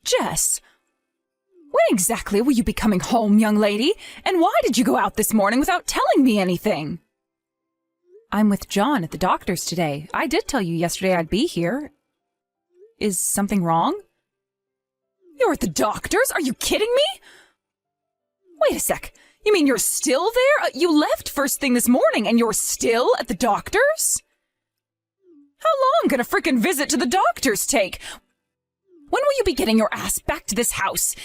Jess, when exactly will you be coming home, young lady? And why did you go out this morning without telling me anything? I'm with John at the doctor's today. I did tell you yesterday I'd be here. Is something wrong? You're at the doctor's? Are you kidding me? Wait a sec. You mean you're still there? You left first thing this morning and you're still at the doctor's? How long can a frickin' visit to the doctor's take? When will you be getting your ass back to this house?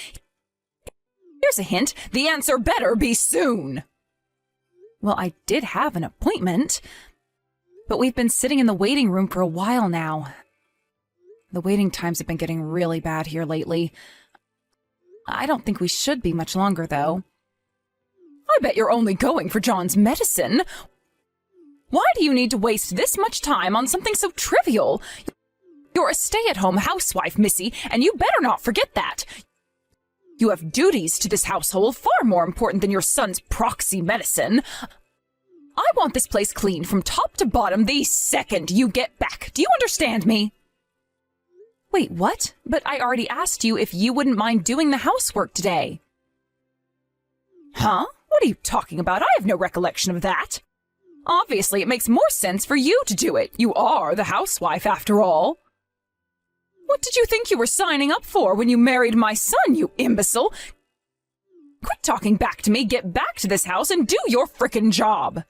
Here's a hint. The answer better be soon. Well, I did have an appointment, but we've been sitting in the waiting room for a while now. The waiting times have been getting really bad here lately. I don't think we should be much longer, though. I bet you're only going for John's medicine. Why do you need to waste this much time on something so trivial? You're a stay-at-home housewife, Missy, and you better not forget that. You have duties to this household far more important than your son's proxy medicine. I want this place clean from top to bottom the second you get back. Do you understand me? Wait, what? But I already asked you if you wouldn't mind doing the housework today. Huh? What are you talking about? I have no recollection of that. Obviously, it makes more sense for you to do it. You are the housewife, after all. What did you think you were signing up for when you married my son, you imbecile? Quit talking back to me, get back to this house, and do your frickin' job.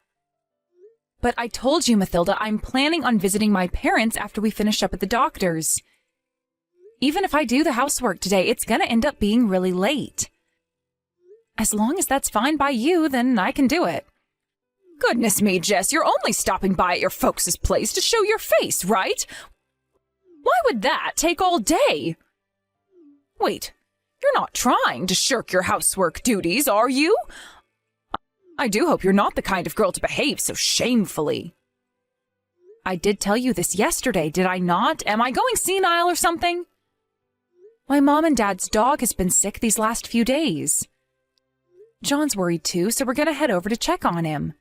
But I told you, Mathilda, I'm planning on visiting my parents after we finish up at the doctor's. Even if I do the housework today, it's gonna end up being really late. As long as that's fine by you, then I can do it. Goodness me, Jess, you're only stopping by at your folks' place to show your face, right? Why would that take all day? Wait, you're not trying to shirk your housework duties, are you? I do hope you're not the kind of girl to behave so shamefully. I did tell you this yesterday, did I not? Am I going senile or something? My mom and dad's dog has been sick these last few days. John's worried too, so we're gonna head over to check on him.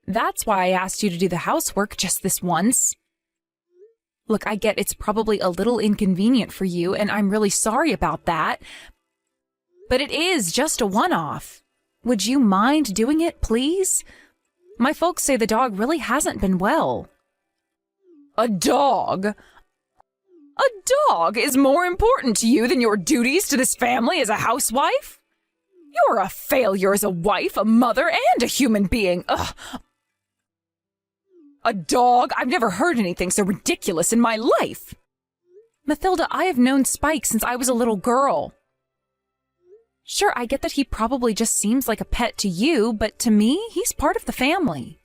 That's why I asked you to do the housework just this once. Look, I get it's probably a little inconvenient for you, and I'm really sorry about that. But it is just a one-off. Would you mind doing it, please? My folks say the dog really hasn't been well. A dog? A dog is more important to you than your duties to this family as a housewife? You're a failure as a wife, a mother, and a human being. Ugh. A dog? I've never heard anything so ridiculous in my life. Mathilda, I have known Spike since I was a little girl. Sure, I get that he probably just seems like a pet to you, but to me, he's part of the family.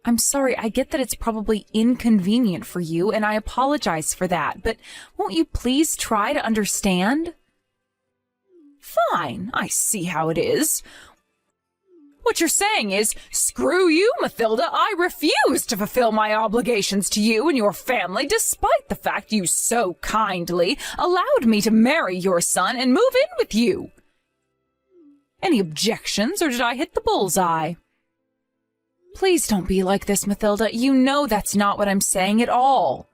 I'm sorry, I get that it's probably inconvenient for you, and I apologize for that, but won't you please try to understand? Fine, I see how it is. What you're saying is, screw you, Mathilda, I refuse to fulfill my obligations to you and your family despite the fact you so kindly allowed me to marry your son and move in with you. Any objections, or did I hit the bullseye? Please don't be like this, Mathilda. You know that's not what I'm saying at all.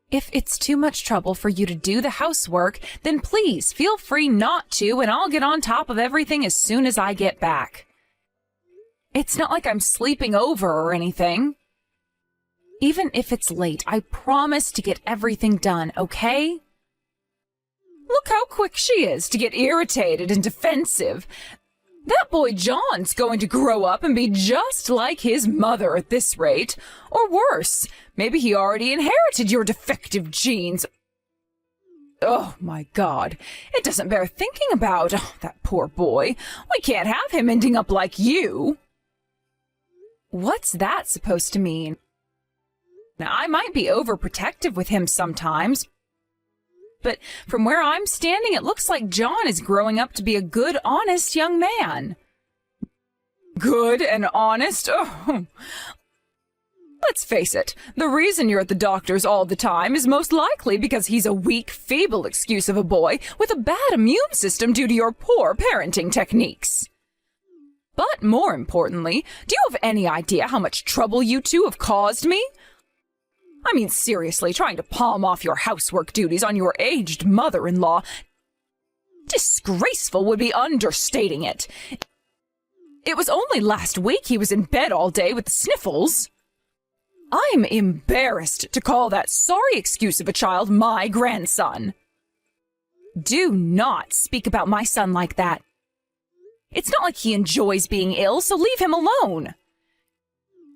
If it's too much trouble for you to do the housework, then please feel free not to, and I'll get on top of everything as soon as I get back. It's not like I'm sleeping over or anything. Even if it's late, I promise to get everything done, okay? Look how quick she is to get irritated and defensive. That boy John's going to grow up and be just like his mother at this rate. Or worse, maybe he already inherited your defective genes. Oh, my God. It doesn't bear thinking about. Oh, that poor boy. We can't have him ending up like you. What's that supposed to mean? Now, I might be overprotective with him sometimes, but from where I'm standing, it looks like John is growing up to be a good, honest young man. Good and honest? Oh. Let's face it, the reason you're at the doctor's all the time is most likely because he's a weak, feeble excuse of a boy with a bad immune system due to your poor parenting techniques. But more importantly, do you have any idea how much trouble you two have caused me? I mean, seriously, trying to palm off your housework duties on your aged mother-in-law. Disgraceful would be understating it. It was only last week he was in bed all day with the sniffles. I'm embarrassed to call that sorry excuse of a child my grandson. Do not speak about my son like that. It's not like he enjoys being ill, so leave him alone.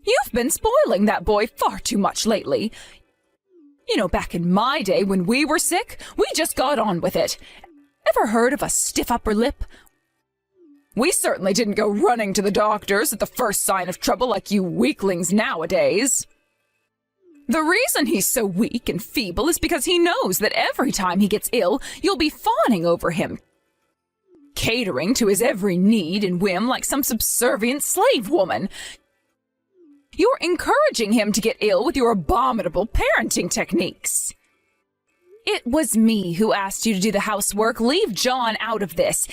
You've been spoiling that boy far too much lately. You know, back in my day when we were sick, we just got on with it. Ever heard of a stiff upper lip? We certainly didn't go running to the doctors at the first sign of trouble like you weaklings nowadays. The reason he's so weak and feeble is because he knows that every time he gets ill, you'll be fawning over him, catering to his every need and whim like some subservient slave woman. You're encouraging him to get ill with your abominable parenting techniques. It was me who asked you to do the housework. Leave John out of this.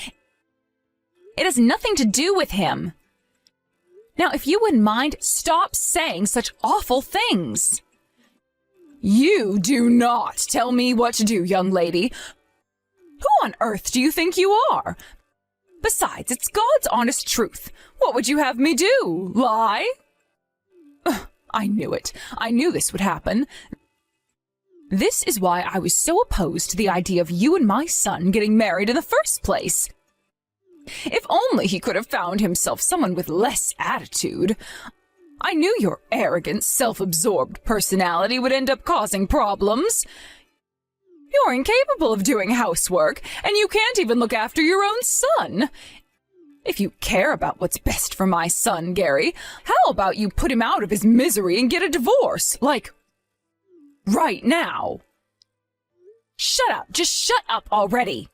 It has nothing to do with him. Now, if you wouldn't mind, stop saying such awful things. You do not tell me what to do, young lady. Who on earth do you think you are? Besides, it's God's honest truth. What would you have me do? Lie? Ugh, I knew it. I knew this would happen. This is why I was so opposed to the idea of you and my son getting married in the first place. If only he could have found himself someone with less attitude. I knew your arrogant, self-absorbed personality would end up causing problems. You're incapable of doing housework, and you can't even look after your own son. If you care about what's best for my son, Gary, how about you put him out of his misery and get a divorce, like, right now? Shut up. Just shut up already.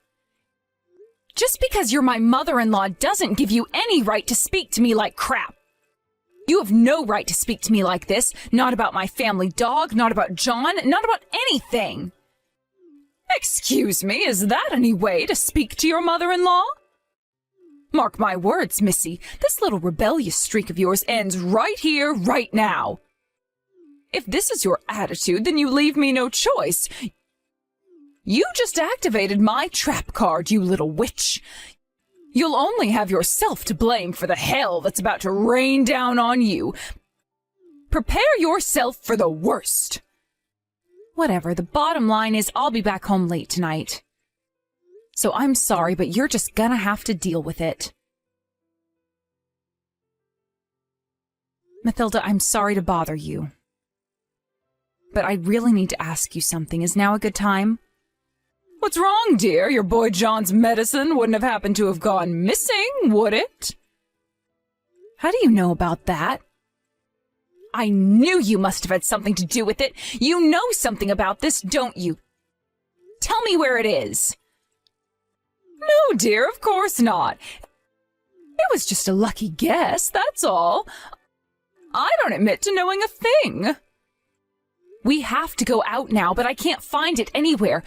Just because you're my mother-in-law doesn't give you any right to speak to me like crap. You have no right to speak to me like this, not about my family dog, not about John, not about anything. Excuse me, is that any way to speak to your mother-in-law? Mark my words, Missy, this little rebellious streak of yours ends right here, right now. If this is your attitude, then you leave me no choice. You just activated my trap card, you little witch. You'll only have yourself to blame for the hell that's about to rain down on you. Prepare yourself for the worst. Whatever, the bottom line is I'll be back home late tonight. So I'm sorry, but you're just gonna have to deal with it. Mathilda, I'm sorry to bother you. But I really need to ask you something. Is now a good time? What's wrong, dear? Your boy John's medicine wouldn't have happened to have gone missing, would it? How do you know about that? I knew you must have had something to do with it. You know something about this, don't you? Tell me where it is. No, dear, of course not. It was just a lucky guess, that's all. I don't admit to knowing a thing. We have to go out now, but I can't find it anywhere.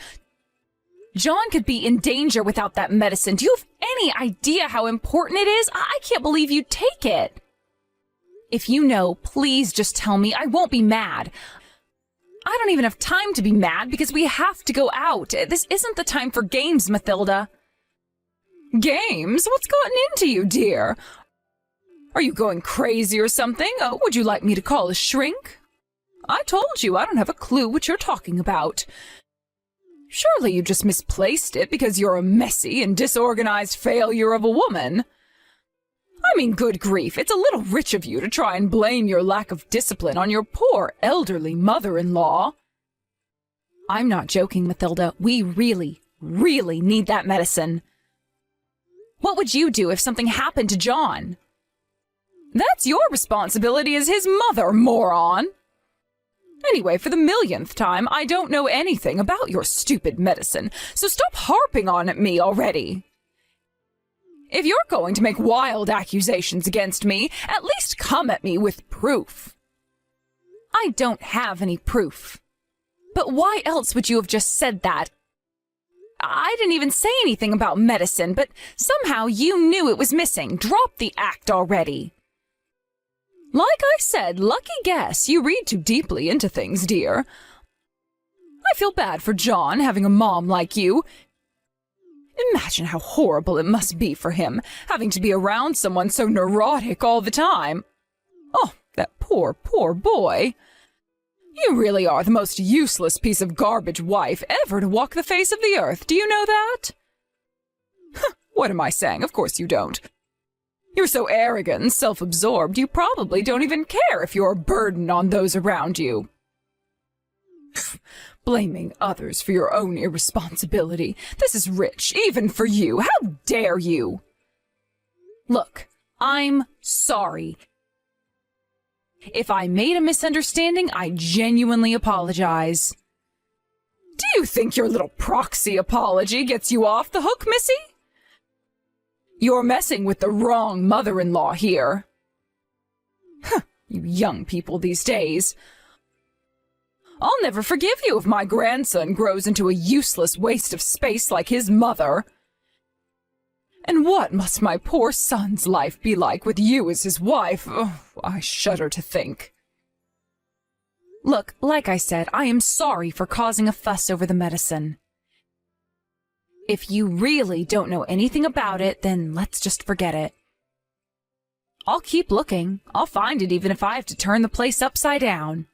John could be in danger without that medicine. Do you have any idea how important it is? I can't believe you'd take it. If you know, please just tell me. I won't be mad. I don't even have time to be mad because we have to go out. This isn't the time for games, Mathilda. Games? What's gotten into you, dear? Are you going crazy or something? Would you like me to call a shrink? I told you I don't have a clue what you're talking about. Surely you just misplaced it because you're a messy and disorganized failure of a woman. I mean, good grief, it's a little rich of you to try and blame your lack of discipline on your poor elderly mother-in-law. I'm not joking, Mathilda. We really, really need that medicine. What would you do if something happened to John? That's your responsibility as his mother, moron. Anyway, for the millionth time, I don't know anything about your stupid medicine, so stop harping on at me already. If you're going to make wild accusations against me, at least come at me with proof. I don't have any proof. But why else would you have just said that? I didn't even say anything about medicine, but somehow you knew it was missing. Drop the act already. Like I said, lucky guess. You read too deeply into things, dear. I feel bad for John having a mom like you. Imagine how horrible it must be for him, having to be around someone so neurotic all the time. Oh, that poor, poor boy. You really are the most useless piece of garbage wife ever to walk the face of the earth. Do you know that? What am I saying? Of course you don't. You're so arrogant and self-absorbed, you probably don't even care if you're a burden on those around you. Blaming others for your own irresponsibility. This is rich, even for you. How dare you? Look, I'm sorry. If I made a misunderstanding, I genuinely apologize. Do you think your little proxy apology gets you off the hook, Missy? You're messing with the wrong mother-in-law here. You young people these days. I'll never forgive you if my grandson grows into a useless waste of space like his mother. And what must my poor son's life be like with you as his wife? Oh, I shudder to think. Look, like I said, I am sorry for causing a fuss over the medicine. If you really don't know anything about it, then let's just forget it. I'll keep looking. I'll find it even if I have to turn the place upside down.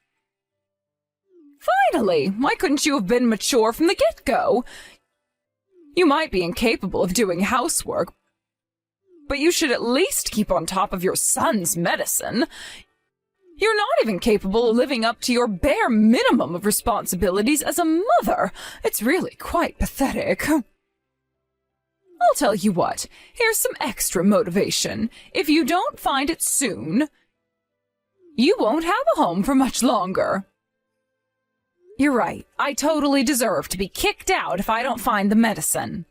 Finally! Why couldn't you have been mature from the get-go? You might be incapable of doing housework, but you should at least keep on top of your son's medicine. You're not even capable of living up to your bare minimum of responsibilities as a mother. It's really quite pathetic. I'll tell you what, here's some extra motivation. If you don't find it soon, you won't have a home for much longer. You're right. I totally deserve to be kicked out if I don't find the medicine.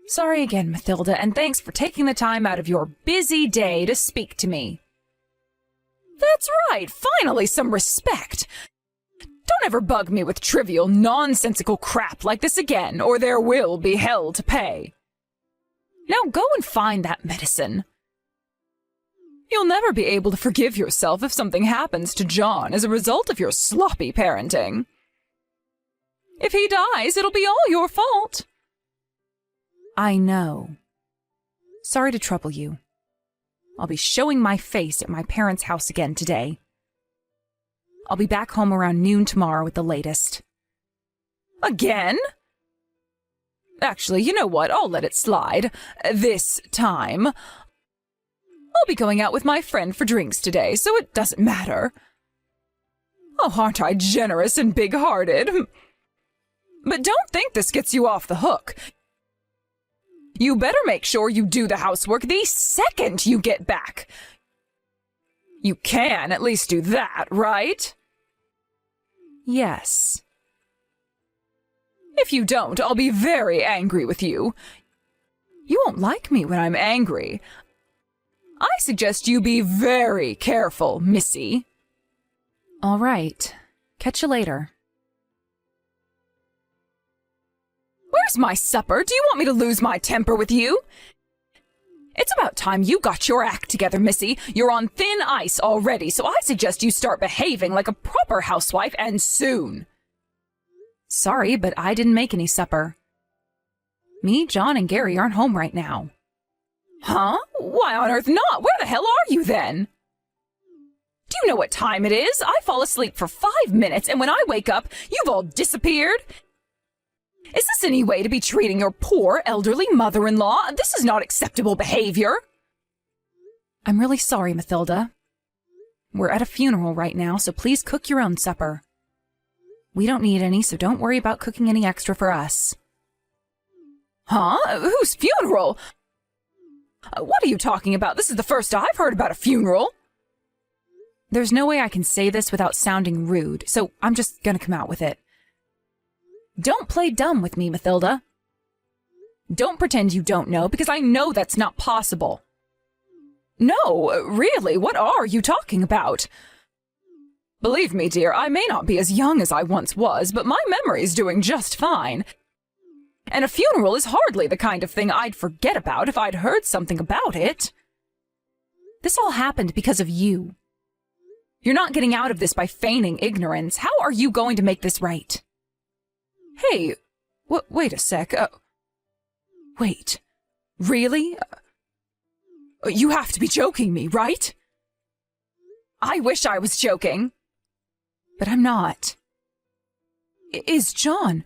Sorry again, Mathilda, and thanks for taking the time out of your busy day to speak to me. That's right. Finally, some respect. Don't ever bug me with trivial, nonsensical crap like this again, or there will be hell to pay. Now go and find that medicine. You'll never be able to forgive yourself if something happens to John as a result of your sloppy parenting. If he dies, it'll be all your fault. I know. Sorry to trouble you. I'll be showing my face at my parents' house again today. I'll be back home around noon tomorrow at the latest. Again? Actually, you know what? I'll let it slide. This time. I'll be going out with my friend for drinks today, so it doesn't matter. Oh, aren't I generous and big-hearted? But don't think this gets you off the hook. You better make sure you do the housework the second you get back. You can at least do that, right? Yes. If you don't, I'll be very angry with you. You won't like me when I'm angry. I suggest you be very careful, Missy. All right. Catch you later. Where's my supper? Do you want me to lose my temper with you? It's about time you got your act together, Missy. You're on thin ice already, so I suggest you start behaving like a proper housewife, and soon. Sorry, but I didn't make any supper. Me, John, and Gary aren't home right now. Huh? Why on earth not? Where the hell are you then? Do you know what time it is? I fall asleep for 5 minutes, and when I wake up, you've all disappeared. Is this any way to be treating your poor elderly mother-in-law? This is not acceptable behavior. I'm really sorry, Mathilda. We're at a funeral right now, so please cook your own supper. We don't need any, so don't worry about cooking any extra for us. Huh? Whose funeral? What are you talking about? This is the first I've heard about a funeral. There's no way I can say this without sounding rude, so I'm just gonna come out with it. Don't play dumb with me, Mathilda. Don't pretend you don't know, because I know that's not possible. No, really, what are you talking about? Believe me, dear, I may not be as young as I once was, but my memory's doing just fine. And a funeral is hardly the kind of thing I'd forget about if I'd heard something about it. This all happened because of you. You're not getting out of this by feigning ignorance. How are you going to make this right? Hey, wait a sec. Wait. Really? You have to be joking me, right? I wish I was joking. But I'm not. Is John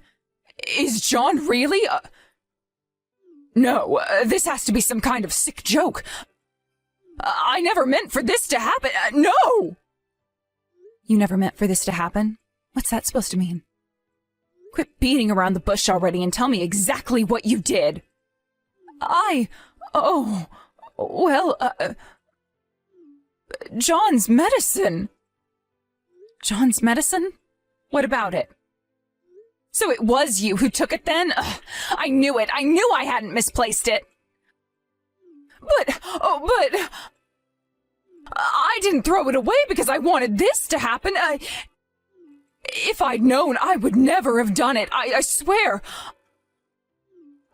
really? No, this has to be some kind of sick joke. I never meant for this to happen. No! You never meant for this to happen? What's that supposed to mean? Quit beating around the bush already and tell me exactly what you did. John's medicine. John's medicine? What about it? So it was you who took it then? Ugh, I knew it. I knew I hadn't misplaced it. But I didn't throw it away because I wanted this to happen. If I'd known, I would never have done it. I swear.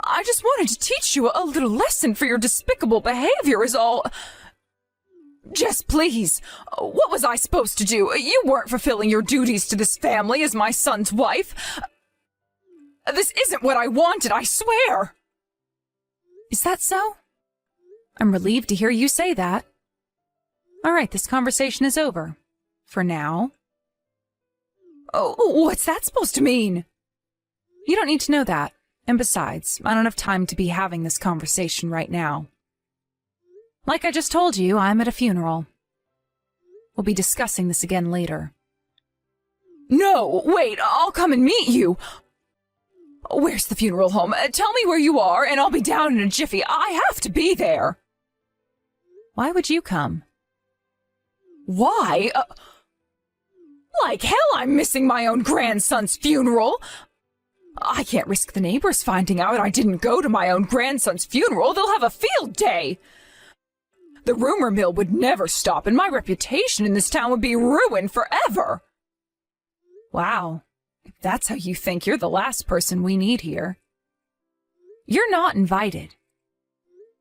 I just wanted to teach you a little lesson for your despicable behavior is all. Jess, please. What was I supposed to do? You weren't fulfilling your duties to this family as my son's wife. This isn't what I wanted, I swear. Is that so? I'm relieved to hear you say that. All right, this conversation is over. For now. Oh, what's that supposed to mean? You don't need to know that. And besides, I don't have time to be having this conversation right now. Like I just told you, I'm at a funeral. We'll be discussing this again later. No, wait, I'll come and meet you. Where's the funeral home? Tell me where you are, and I'll be down in a jiffy. I have to be there. Why would you come? Why? Like hell I'm missing my own grandson's funeral. I can't risk the neighbors finding out I didn't go to my own grandson's funeral. They'll have a field day. The rumor mill would never stop, and my reputation in this town would be ruined forever. Wow. If that's how you think, you're the last person we need here. You're not invited.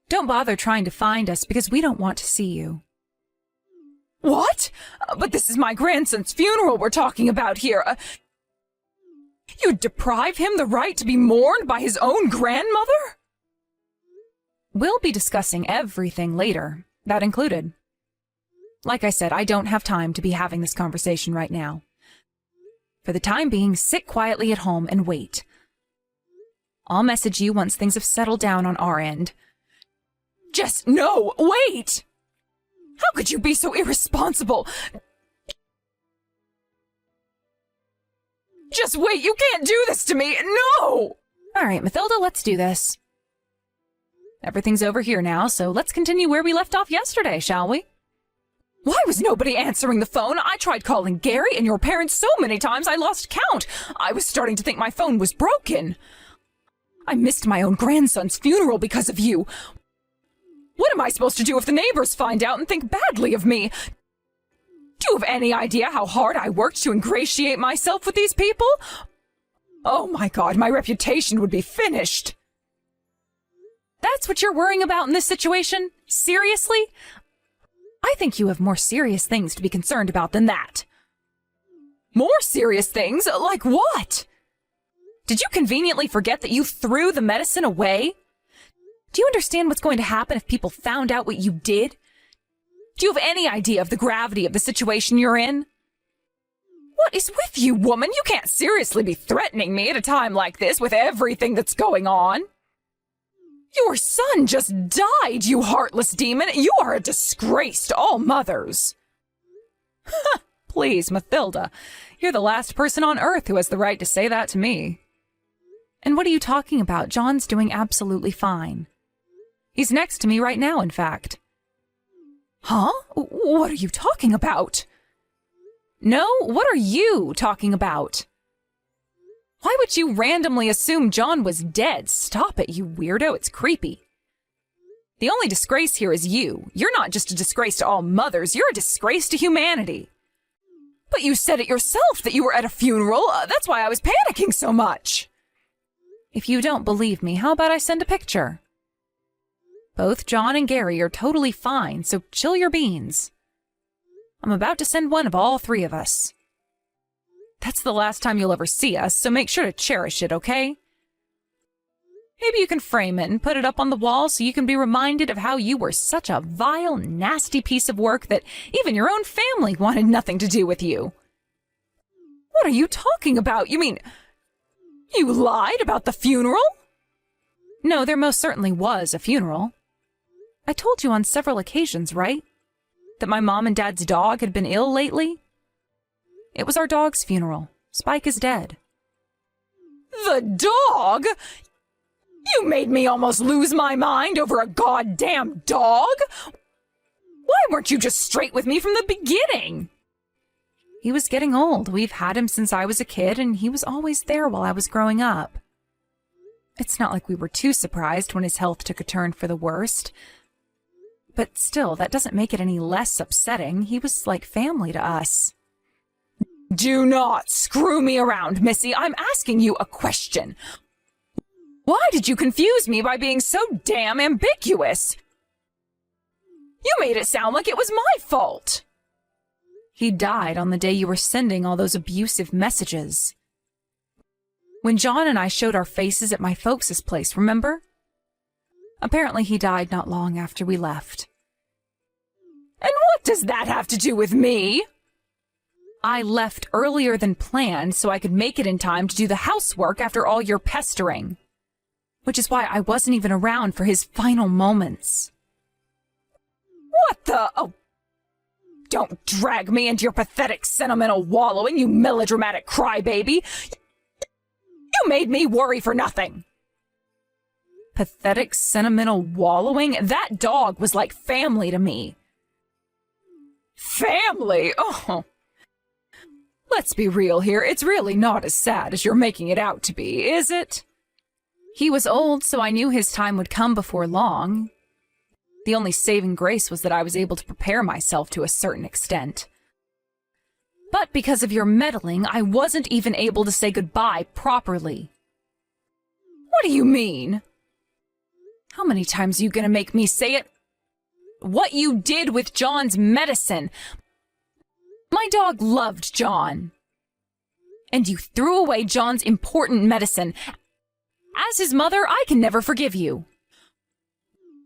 Don't bother trying to find us because we don't want to see you. What? But this is my grandson's funeral we're talking about here. You'd deprive him the right to be mourned by his own grandmother? We'll be discussing everything later, that included. Like I said, I don't have time to be having this conversation right now. For the time being, sit quietly at home and wait. I'll message you once things have settled down on our end. Just no, wait! How could you be so irresponsible? Just wait, you can't do this to me, no! All right, Mathilda, let's do this. Everything's over here now, so let's continue where we left off yesterday, shall we? Why was nobody answering the phone? I tried calling Gary and your parents so many times I lost count. I was starting to think my phone was broken. I missed my own grandson's funeral because of you. What am I supposed to do if the neighbors find out and think badly of me? Do you have any idea how hard I worked to ingratiate myself with these people? Oh my God, my reputation would be finished. That's what you're worrying about in this situation? Seriously? I think you have more serious things to be concerned about than that. More serious things? Like what? Did you conveniently forget that you threw the medicine away? Do you understand what's going to happen if people found out what you did? Do you have any idea of the gravity of the situation you're in? What is with you, woman? You can't seriously be threatening me at a time like this with everything that's going on. Your son just died, you heartless demon. You are a disgrace to all mothers. Please, Mathilda, you're the last person on earth who has the right to say that to me. And what are you talking about? John's doing absolutely fine. He's next to me right now, in fact. Huh? What are you talking about? No, what are you talking about? Why would you randomly assume John was dead? Stop it, you weirdo. It's creepy. The only disgrace here is you. You're not just a disgrace to all mothers. You're a disgrace to humanity. But you said it yourself that you were at a funeral. That's why I was panicking so much. If you don't believe me, how about I send a picture? Both John and Gary are totally fine, so chill your beans. I'm about to send one of all three of us. That's the last time you'll ever see us, so make sure to cherish it, okay? Maybe you can frame it and put it up on the wall so you can be reminded of how you were such a vile, nasty piece of work that even your own family wanted nothing to do with you. What are you talking about? You mean, you lied about the funeral? No, there most certainly was a funeral. I told you on several occasions, right? That my mom and dad's dog had been ill lately? It was our dog's funeral. Spike is dead. The dog? You made me almost lose my mind over a goddamn dog? Why weren't you just straight with me from the beginning? He was getting old. We've had him since I was a kid, and he was always there while I was growing up. It's not like we were too surprised when his health took a turn for the worst. But still, that doesn't make it any less upsetting. He was like family to us. Do not screw me around, Missy. I'm asking you a question. Why did you confuse me by being so damn ambiguous? You made it sound like it was my fault. He died on the day you were sending all those abusive messages. When John and I showed our faces at my folks' place, remember? Apparently he died not long after we left. And what does that have to do with me? I left earlier than planned so I could make it in time to do the housework after all your pestering. Which is why I wasn't even around for his final moments. What the? Oh, don't drag me into your pathetic sentimental wallowing, you melodramatic crybaby. You made me worry for nothing. Pathetic sentimental wallowing? That dog was like family to me. Family? Oh. Let's be real here. It's really not as sad as you're making it out to be, is it? He was old, so I knew his time would come before long. The only saving grace was that I was able to prepare myself to a certain extent. But because of your meddling, I wasn't even able to say goodbye properly. What do you mean? How many times are you gonna make me say it? What you did with John's medicine. My dog loved John. And you threw away John's important medicine. As his mother, I can never forgive you.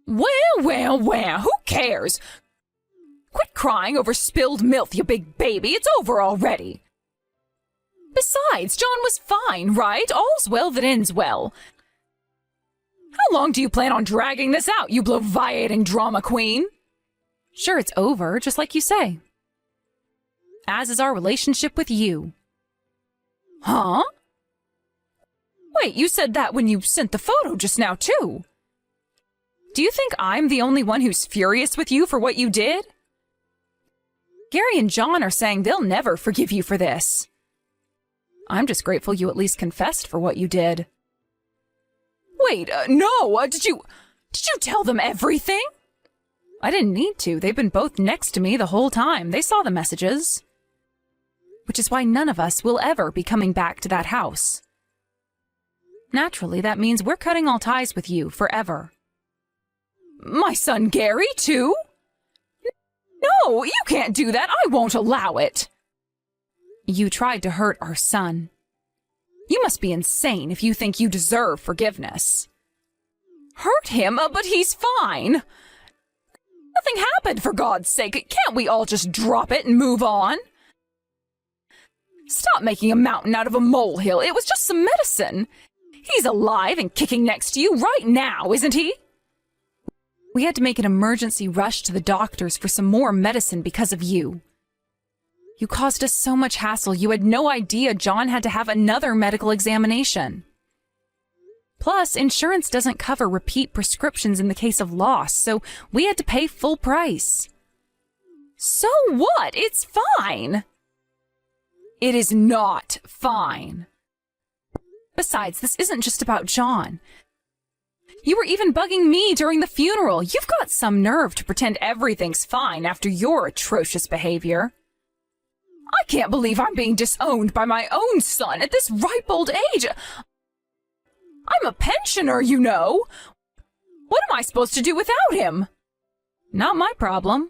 Well, who cares? Quit crying over spilled milk, you big baby. It's over already. Besides, John was fine, right? All's well that ends well. How long do you plan on dragging this out, you bloviating drama queen? Sure, it's over, just like you say. As is our relationship with you. Huh? Wait, you said that when you sent the photo just now, too. Do you think I'm the only one who's furious with you for what you did? Gary and John are saying they'll never forgive you for this. I'm just grateful you at least confessed for what you did. Wait, no, did you tell them everything? I didn't need to. They've been both next to me the whole time. They saw the messages. Which is why none of us will ever be coming back to that house. Naturally, that means we're cutting all ties with you forever. My son Gary, too? No, you can't do that. I won't allow it. You tried to hurt our son. You must be insane if you think you deserve forgiveness. Hurt him? But he's fine. Nothing happened, for God's sake. Can't we all just drop it and move on? Stop making a mountain out of a molehill. It was just some medicine. He's alive and kicking next to you right now, isn't he? We had to make an emergency rush to the doctors for some more medicine because of you. You caused us so much hassle, you had no idea John had to have another medical examination. Plus, insurance doesn't cover repeat prescriptions in the case of loss, so we had to pay full price. So what? It's fine. It is not fine. Besides, this isn't just about John. You were even bugging me during the funeral. You've got some nerve to pretend everything's fine after your atrocious behavior. I can't believe I'm being disowned by my own son at this ripe old age. I'm a pensioner, you know. What am I supposed to do without him? Not my problem.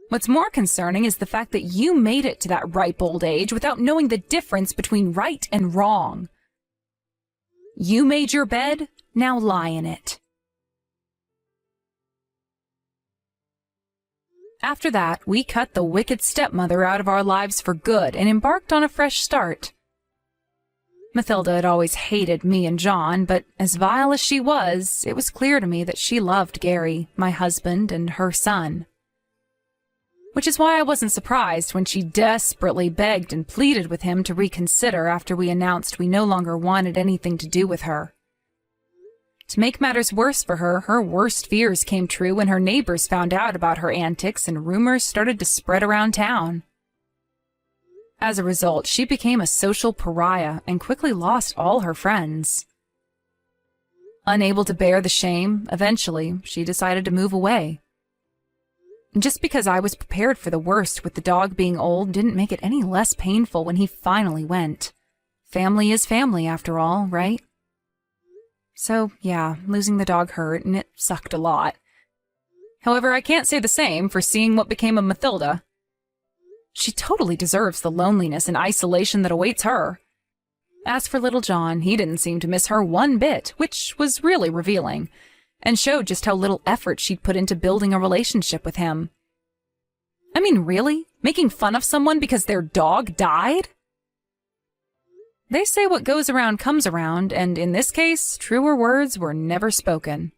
What's more concerning is the fact that you made it to that ripe old age without knowing the difference between right and wrong. You made your bed, now lie in it. After that, we cut the wicked stepmother out of our lives for good and embarked on a fresh start. Mathilda had always hated me and John, but as vile as she was, it was clear to me that she loved Gary, my husband, and her son. Which is why I wasn't surprised when she desperately begged and pleaded with him to reconsider after we announced we no longer wanted anything to do with her. To make matters worse for her, her worst fears came true when her neighbors found out about her antics and rumors started to spread around town. As a result, she became a social pariah and quickly lost all her friends. Unable to bear the shame, eventually, she decided to move away. Just because I was prepared for the worst with the dog being old didn't make it any less painful when he finally went. Family is family, after all, right? So, yeah, losing the dog hurt, and it sucked a lot. However, I can't say the same for seeing what became of Mathilda. She totally deserves the loneliness and isolation that awaits her. As for little John, he didn't seem to miss her one bit, which was really revealing, and showed just how little effort she'd put into building a relationship with him. I mean, really? Making fun of someone because their dog died? They say what goes around comes around, and in this case, truer words were never spoken.